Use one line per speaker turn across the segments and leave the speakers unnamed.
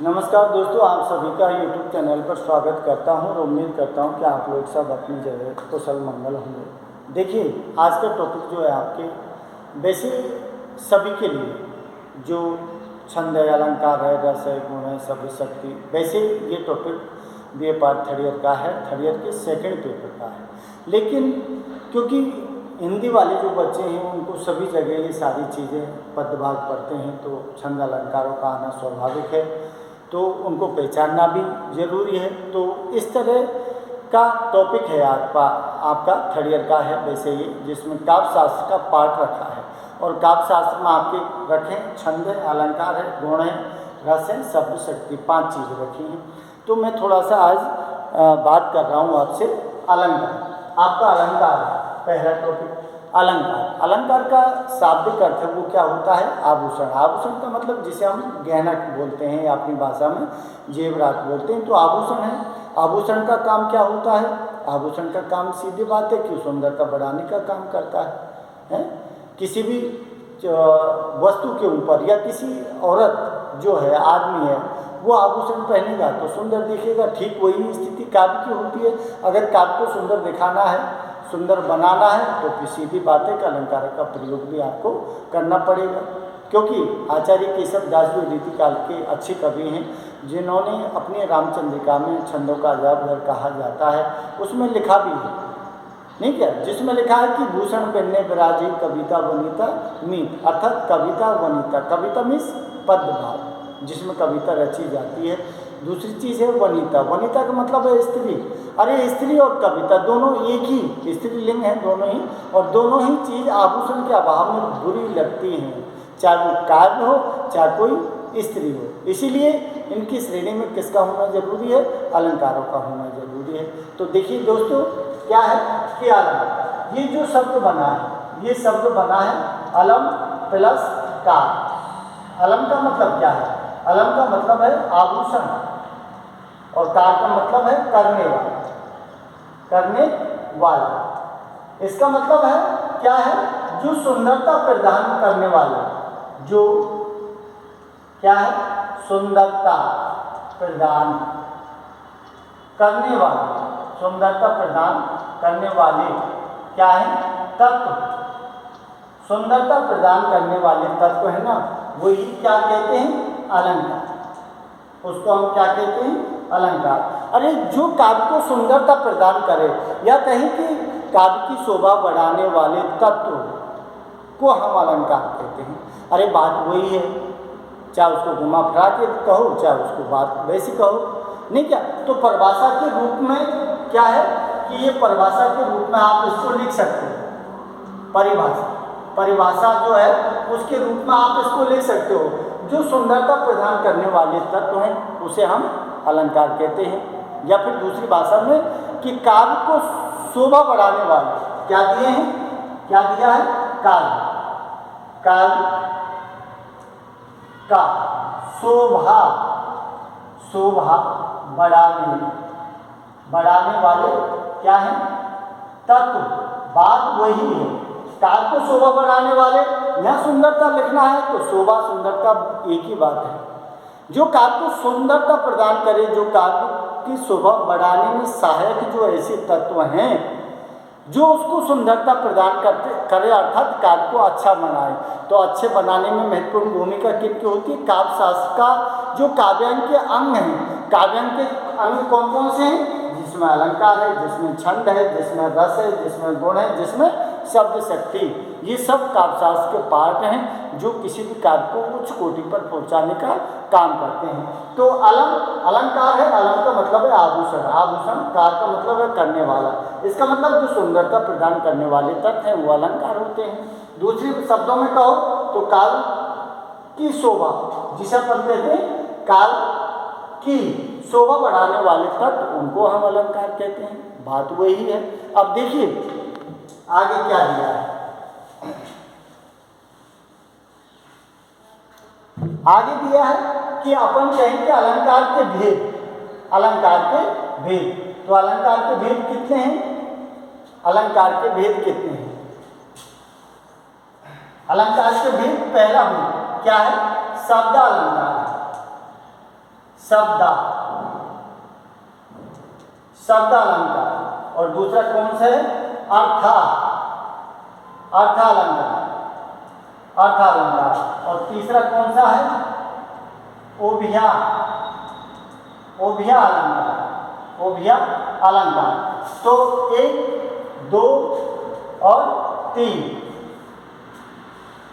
नमस्कार दोस्तों, आप सभी का यूट्यूब चैनल पर स्वागत करता हूं और उम्मीद करता हूं कि आप लोग सब अपनी जगह कुशल मंगल होंगे। देखिए, आज का टॉपिक जो है आपके वैसे सभी के लिए जो छंद है, अलंकार है, रस है, गुण है, शब्द शक्ति, वैसे ये topic BA part third year का है, थर्ड ईयर के सेकंड पेपर का है। लेकिन क्योंकि हिंदी वाले जो बच्चे हैं उनको सभी जगह ये सारी चीज़ें पदभाग पढ़ते हैं, तो छंद अलंकारों का आना स्वाभाविक है, तो उनको पहचानना भी ज़रूरी है। तो इस तरह का टॉपिक है आपका थर्ड ईयर का है वैसे ये, जिसमें काव्य शास्त्र का पार्ट रखा है। और काव्य शास्त्र में आपके रखें छंद है, अलंकार है, गुण है, रस है, शब्द शक्ति, 5 चीज़ें रखी हैं। तो मैं थोड़ा सा आज बात कर रहा हूँ आपसे अलंकार। आपका अलंकार है पहला टॉपिक। अलंकार, अलंकार का शाब्दिक अर्थ है वो क्या होता है? आभूषण। आभूषण का मतलब जिसे हम गहना बोलते हैं या अपनी भाषा में जेवरात बोलते हैं, तो आभूषण है। आभूषण का काम क्या होता है? आभूषण का काम सीधी बात है कि सुंदरता बढ़ाने का काम करता है? किसी भी वस्तु के ऊपर या किसी औरत जो है, आदमी है, वो आभूषण पहनेगा तो सुंदर दिखेगा। ठीक वही स्थिति काव्य की होती है। अगर काव्य को सुंदर दिखाना है, सुंदर बनाना है, तो किसी भी बातें का अलंकार का प्रयोग भी आपको करना पड़ेगा। क्योंकि आचार्य केशव दास जो रीतिकाल के अच्छे कवि हैं, जिन्होंने अपने रामचंद्रिका में छंदों का अजायबघर कहा जाता है, उसमें लिखा भी है, नहीं क्या, जिसमें लिखा है कि भूषण पहनने विराजी कविता वनिता मीत, अर्थात कविता वनिता। कविता मीन्स पद्य भाव, जिसमें कविता रची जाती है। दूसरी चीज़ है वनिता। वनिता का मतलब है स्त्री। अरे स्त्री और कविता दोनों एक ही स्त्रीलिंग है, दोनों ही, और दोनों ही चीज़ आभूषण के अभाव में बुरी लगती हैं, चाहे वो काव्य हो चाहे कोई स्त्री हो। इसीलिए इनकी श्रेणी में किसका होना जरूरी है? अलंकारों का होना जरूरी है। तो देखिए दोस्तों, क्या है कि अलम, ये जो शब्द बना है, ये शब्द बना है अलम प्लस कार। अलम का मतलब क्या है? अलम का मतलब है आभूषण, और कार का मतलब है करने वाला। करने वाला, इसका मतलब है क्या है? जो सुंदरता प्रदान करने वाला, जो क्या है? सुंदरता प्रदान करने वाला, सुंदरता प्रदान करने वाले क्या है? तत्व। सुंदरता प्रदान करने वाले तत्व है ना, वही क्या कहते हैं? अलंकार। उसको हम क्या कहते हैं? अलंकार। अरे जो काव्य को सुंदरता प्रदान करे, या कहें कि काव्य की शोभा बढ़ाने वाले तत्व को हम अलंकार कहते हैं। अरे बात वही है, चाहे उसको घुमा फिरा के कहो, चाहे उसको बात वैसी कहो, नहीं क्या। तो परिभाषा के रूप में क्या है कि ये परिभाषा के रूप में आप इसको लिख सकते हो। परिभाषा, परिभाषा जो है उसके रूप में आप इसको लिख सकते हो। जो सुंदरता प्रदान करने वाले तत्व हैं उसे हम अलंकार कहते हैं। या फिर दूसरी भाषा में कि काव्य को शोभा बढ़ाने वाले क्या दिए हैं? क्या दिया है? काव्य, काव्य का शोभा, शोभा बढ़ाने वाले क्या है? तत्व। बात वही है, काव्य को शोभा बढ़ाने वाले, या सुंदरता लिखना है तो शोभा सुंदरता एक ही बात है। जो काव्य को सुंदरता प्रदान करे, जो काव्य की शोभा बढ़ाने में सहायक जो ऐसे तत्व हैं, जो उसको सुंदरता प्रदान करे, अर्थात काव्य को अच्छा बनाए। तो अच्छे बनाने में महत्वपूर्ण भूमिका किनकी होती है? काव्य शास्त्र का जो काव्यांग के अंग हैं। काव्यांग के अंग कौन कौन से हैं? जिसमें अलंकार है, जिसमें छंद है, जिसमें रस है, जिसमें गुण है, जिसमें शब्द शक्ति, ये सब काव्यशास्त्र के पार्ट हैं जो किसी भी काव्य को उच्च कोटि पर पहुंचाने का काम करते हैं। तो अलम, अलंकार है, अलम का मतलब है आभूषण, आभूषण, कार का मतलब है करने वाला। इसका मतलब जो सुंदरता प्रदान करने वाले तत्व हैं वो अलंकार होते हैं। दूसरे शब्दों में कहो तो काव्य की शोभा, जिसे अपन कहते हैं काव्य की शोभा बढ़ाने वाले तत्व, उनको हम अलंकार कहते हैं। बात वही है। अब देखिए आगे क्या दिया है। आगे दिया है कि अपन कहें कि अलंकार के भेद, अलंकार के भेद। तो अलंकार के भेद कितने हैं? अलंकार के भेद कितने हैं? अलंकार के भेद, पहला भेद क्या है? शब्द अलंकार। शब्दा, शब्दालंकार। और दूसरा कौन सा है? अर्था, अर्थालंकार, अर्थालंकार। और तीसरा कौन सा है? ओभिया, ओभिया अलंकार, ओभिया अलंकार। तो 1, 2 और 3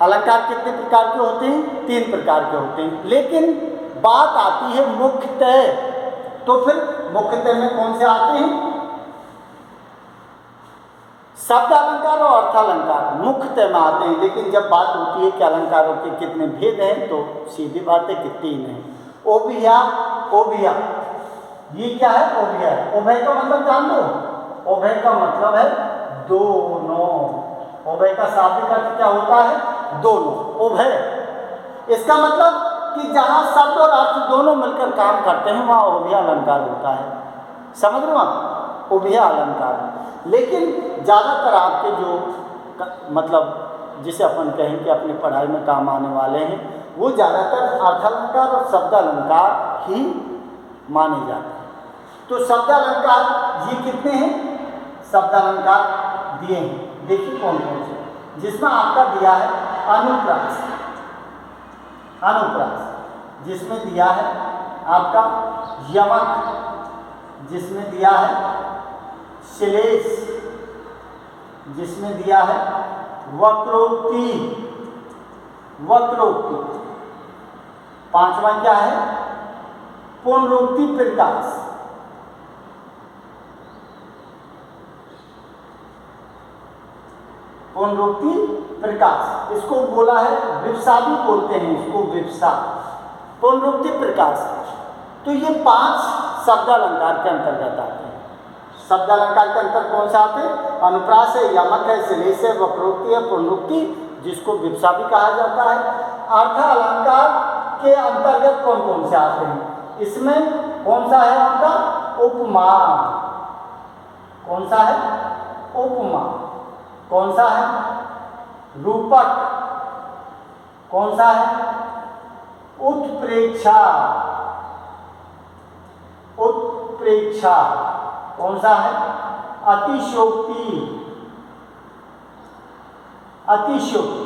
अलंकार कितने प्रकार के होते हैं? 3 प्रकार के होते हैं। लेकिन बात आती है मुख्यतः, तो फिर मुख्यतः में कौन से आते हैं? शब्द अलंकार और अर्थालंकार मुख्यतः में आते हैं। लेकिन जब बात होती है कि अलंकारों के कितने भेद हैं, तो सीधी बात है कि 3 हैं। ओभिया, ओभिया, ये क्या है? ओभिया। उभय का मतलब जान दो? उभय का मतलब है दोनों। उभय का शाब्दिक अर्थ क्या होता है? दोनों, उभय। इसका मतलब कि जहां शब्द और अर्थ दोनों मिलकर काम करते हैं वहां ओभिया अलंकार होता है। समझ रहे हो आप? ओभिया अलंकार। लेकिन ज़्यादातर आपके जो मतलब जिसे अपन कहें कि अपनी पढ़ाई में काम आने वाले हैं, वो ज़्यादातर अर्थालंकार और शब्दालंकार ही माने जाते हैं। तो शब्दालंकार ये कितने हैं? शब्दालंकार दिए हैं, देखिए कौन कौन से। जिसमें आपका दिया है अनुप्रास, अनुप्रास जिसमें दिया है आपका यमक, जिसमें दिया है श्लेष, जिसमें दिया है वक्रोक्ति, वक्रोक्ति। 5वां क्या है? पुनरुक्ति प्रकाश, पुनरुक्ति प्रकाश। इसको बोला है विवसा भी बोलते हैं, इसको विवसा, पुनरुक्ति प्रकाश। तो ये 5 शब्दालंकार के अंतर्गत आते हैं। शब्दालंकार के अंतर कौन से आते हैं? अनुप्रास है, यमक है, श्लेष है, वक्रोक्ति है, पुनरुक्ति जिसको विवसा भी कहा जाता है। अर्थ अलंकार के अंतर्गत कौन कौन से आते हैं? इसमें कौन सा है आपका? उपमा। कौन सा है? उपमा। कौन सा है? रूपक। कौन सा है? उत्प्रेक्षा, उत्प्रेक्षा। कौन सा है? अतिशयोक्ति, अतिशयोक्ति।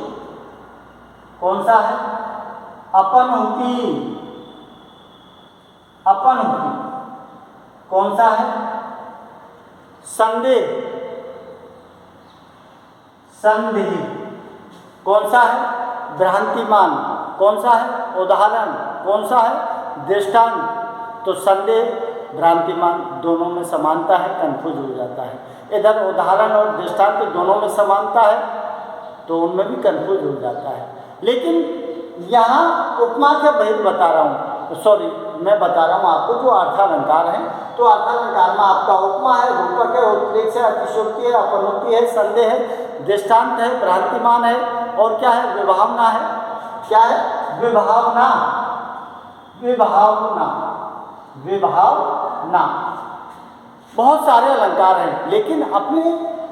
कौन सा है? अपनहुति, अपनहुति। कौन सा है? संदेह, संदेह। कौन सा है? भ्रांतिमान। कौन सा है? उदाहरण। कौन सा है? दृष्टांत। तो संदेह, भ्रांतिमान दोनों में समानता है, कंफ्यूज हो जाता है। इधर उदाहरण और दृष्टांत दोनों में समानता है, तो उनमें भी कंफ्यूज हो जाता है। लेकिन यहाँ उपमा के भेद बता रहा हूँ, सॉरी मैं बता रहा हूँ आपको जो अर्थालंकार हैं। तो अर्थालंकार में आपका उपमा है, रूपक है, उत्प्रेक्ष है, अतिशयोक्ति है, अपनोक्ति है, संदेह है, दृष्टांत है, भ्रांतिमान है, और क्या है? विभावना है। क्या है? विभावना, विभावना, विभावना। बहुत सारे अलंकार हैं, लेकिन अपने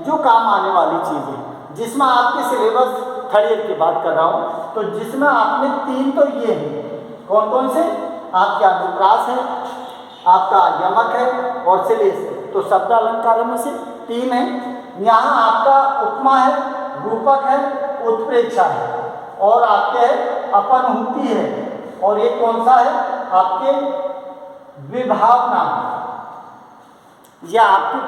जो काम आने वाली चीज़ें, जिसमें आपके सिलेबस थर्ड ईयर की बात कर रहा हूँ, तो जिसमें आपने 3 तो ये हैं। कौन कौन से? आपके अनुप्रास है, आपका यमक है और श्लेष है। तो शब्द अलंकारों में से 3 हैं। यहाँ आपका उपमा है, रूपक है, उत्प्रेक्षा है, और आपके अपनहुति है, और एक कौन सा है? आपके विभावना। यह आपके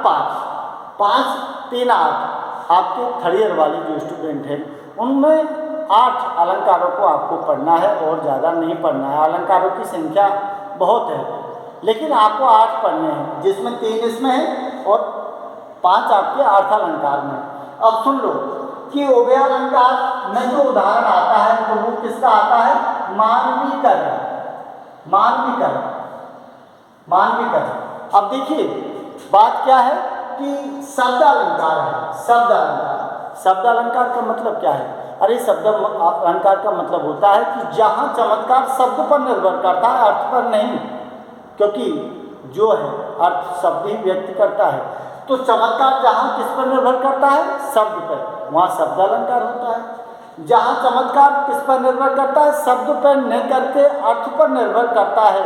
5, 3, 8 आपके थर्ड ईयर वाले जो स्टूडेंट हैं उनमें 8 अलंकारों को आपको पढ़ना है और ज़्यादा नहीं पढ़ना है। अलंकारों की संख्या बहुत है, लेकिन आपको 8 पढ़ने हैं, जिसमें 3 इसमें हैं और 5 आपके अर्थालंकार में। अब सुन लो कि उभयालंकार में जो उदाहरण आता है तो वो किसका आता है? मानवीकरण, मानवीकरण, मानवीकरण। अब देखिए बात क्या है कि शब्दालंकार है। शब्दालंकार, शब्दालंकार का मतलब क्या है? अरे शब्द अलंकार का मतलब होता है कि जहाँ चमत्कार शब्द पर निर्भर करता है, अर्थ पर नहीं, क्योंकि जो है अर्थ शब्द ही व्यक्त करता है। तो चमत्कार जहाँ किस पर निर्भर करता है? शब्द पर, वहाँ शब्दालंकार होता है। जहाँ चमत्कार किस पर निर्भर करता है? शब्द पर नहीं करके अर्थ पर निर्भर करता है,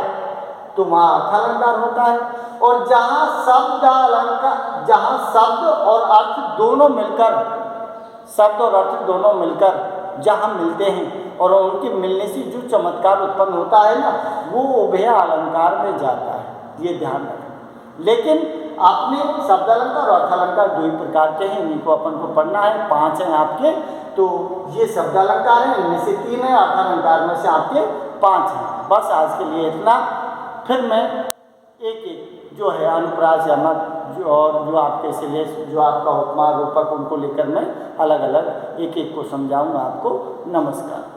तो वहाँ अर्थालंकार होता है। और जहाँ शब्द अलंकार, जहाँ शब्द और अर्थ दोनों मिलकर, शब्द और अर्थ दोनों मिलकर जहाँ मिलते हैं और उनके मिलने से जो चमत्कार उत्पन्न होता है ना, वो उभय अलंकार में जाता है, ये ध्यान रखें। लेकिन आपने शब्द अलंकार और अर्थ अलंकार दो ही प्रकार के हैं, इन्हीं को अपन को पढ़ना है। 5 हैं आपके, तो ये शब्द अलंकार हैं, इनमें से 3 हैं, अर्थ अलंकार में से आपके 5 हैं। बस आज के लिए इतना। फिर मैं एक एक जो है अनुप्रास, यमक जो और जो आपके श्लेष, जो आपका उपमा, रूपक, उनको लेकर मैं अलग अलग एक एक को समझाऊंगा आपको। नमस्कार।